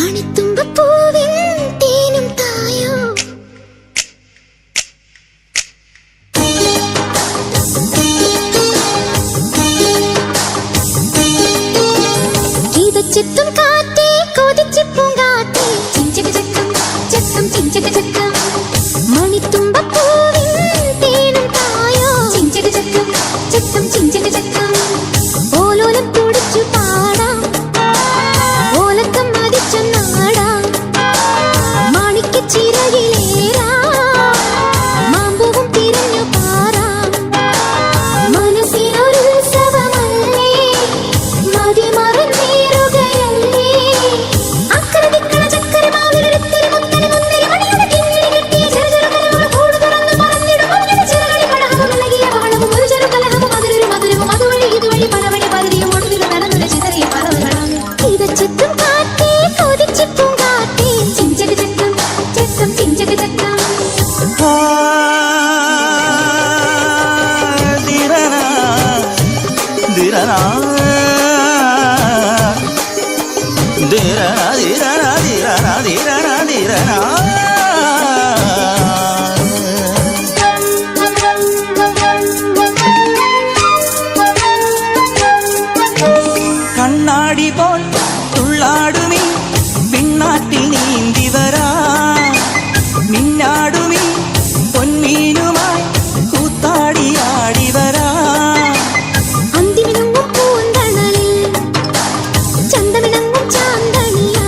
മണിത്തുമ്പപ്പൂവിൻ തേനും തായോ ഗീതച്ചെത്തും കാറ്റേ കൊതിച്ചു പൂങ്കാറ്റേ ചിഞ്ചക ചക്കം ചക്കം ചിഞ്ചക ചക്കം മണിത്തുമ്പപ്പൂവിൻ തേനും തായോ ചിഞ്ചക ചക്കം ചക്കം ചിഞ്ചക ചക്കം ഓലോലം തുടിച്ചു പാടാം ഓലക്കം മതിച്ചു നാടാം മാണിക്ക ചിറകിലേറാം മാമ്പൂവും തിരഞ്ഞു പാറാം മനസ്സിനൊരു ഉത്സവമല്ലേ മതിമറന്നേറുകയല്ലേ അക്കരെ ദിക്കണ ചക്കര മാവിലൊരുത്തിരി മുത്തരി മുന്തിരി മണിയുടെ കിങ്ങിണി കെട്ടിയ ചെറുചെറുകലകൾ കൂട് തുറന്ന് പറന്നിടും മഞ്ഞിന് ചിറകടി പടഹവും ഇളകിയ ബഹളവും ഒരു ചെറുകലഹവും അതിലൊരു മധുരവും അതുവഴി ഇതുവഴി പലവഴി പരുതിയും ഒടുവിൽ നടന്നൊരു ചിതറിയ പറവുകളാം ഇതച്ചെത്തും കാറ്റേ കൊതിച്ചു പൂങ്കാറ്റേ ചിഞ്ചക ചക്കം ചക്കം ചിഞ്ചക ചക്കം കണ്ണാടി പോൽ തുള്ളാടുമീ പിന്നാട്ടിൽ നീന്തി വരാ മിന്നാടുമീ പൊന്മീനുമായി കൂത്താടിയാടി വരാ അന്തിമിണങ്ങും പൂന്തണലിൽ ചന്തമിണങ്ങും ചാന്തണിയാ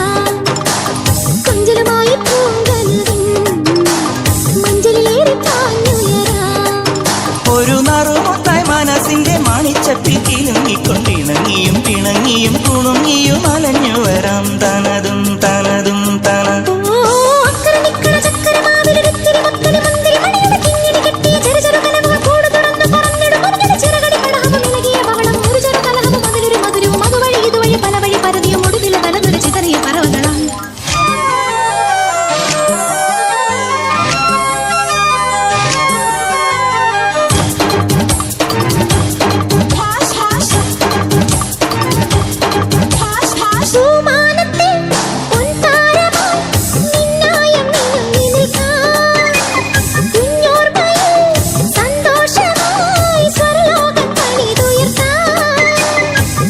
കൊഞ്ചലുമായി പൂങ്കനവിൻ മഞ്ചലിലേറി പാഞ്ഞുയരാ ഒരു നറുമുട്ടായി മനസ്സിന്റെ മണിച്ചപ്പിൽ കിലുങ്ങിക്കൊണ്ടിണങ്ങിയും പിണങ്ങിയും കുണുങ്ങിയും അലഞ്ഞു വരാം തനതും തനതും തന അക്കരെ നിക്കണ ചക്കര മാവിലൊരുത്തിരി മുത്തരി മുന്തിരി മണിയുടെ കിങ്ങിണി കെട്ടിയ ചെറുചെറുകലകൾ കൂട് തുറന്ന് പറന്നിടും മഞ്ഞിന് ചിറകടി പടഹവും ഇളകിയ ബഹളം ഒരു ചെറുകലഹവും അതിലൊരു മധുരവും അതുവഴി ഇതുവഴി പലവഴി പരതിയും ഒടുവിൽ നടന്നൊരു ചിതറിയ പറവുകളാം പൂമാനത്തെ പൊൻതാരമായി നിന്നായം മിനുങ്ങി നിൽക്കാം. കുഞ്ഞോർമ്മയിൽ സന്തോഷമായി സ്വർലോകം പണിതുയർത്താം.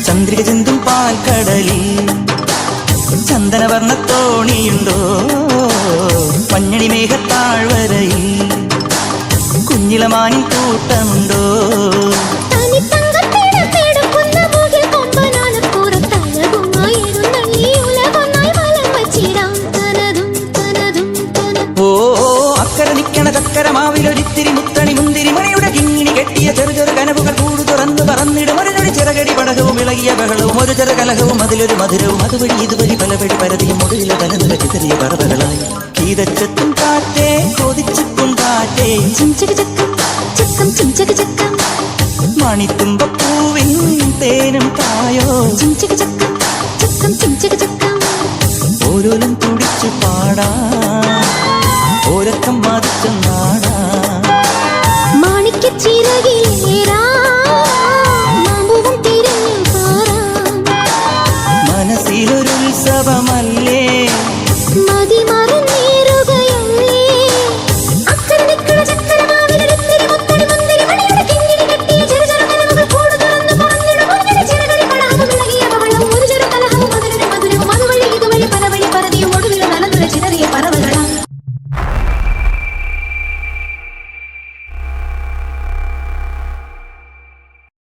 ചന്ദ്രിക ചിന്തും പാൽക്കടലിൽ ചന്ദനവർണ്ണത്തോണിയുണ്ടോ മഞ്ഞണി മേഘത്താഴ്വരയിൽ കുഞ്ഞിളമാനിൻ കൂട്ടമുണ്ടോ തനിത്തങ്കത്തിടക്കെടുക്കുന്ന മുകിൽ കൊമ്പനാനപ്പുറത്തഴകുമായി എഴുന്നള്ളി ഉലകൊന്നായി വലം വച്ചിടാം. തനതും തനതും തന ഓ അക്കരെ നിക്കണ ചക്കര മാവിലൊരിത്തിരി മുത്തണി മുന്തിരി മണിയുടെ കിങ്ങിണി കെട്ടിയ ചെറു ചെറു കനവുകൾ കൂട് തുറന്ന് പറന്നിടും ഒരു നൊടി ചിറകടി പടകവും ഇളകിയ ബഹളവും ഒരു ചെറു കലഹവും അതിലൊരു മധുരവും അതുവഴി ഇതുവഴി പലവഴി പരതിയും ഒടുവില തലനില ചിതറിയ പറവകളായി ഗീതച്ചെത്തും കാറ്റേ കൊതിച്ചെത്തും കാറ്റേ ചിഞ്ചക ചക്കം ചക്കം ചിഞ്ചക ചക്കം മണിത്തുമ്പപ്പൂവിൻ തേനും തായോ ചിഞ്ചക ചക്കം ചക്കം ചിഞ്ചക ചക്കം ഓരോലും തുടിച്ചു പാടാ ഓരക്കം മതിച്ചു നാടാ മാണിക്ക ചിറകിലേറാം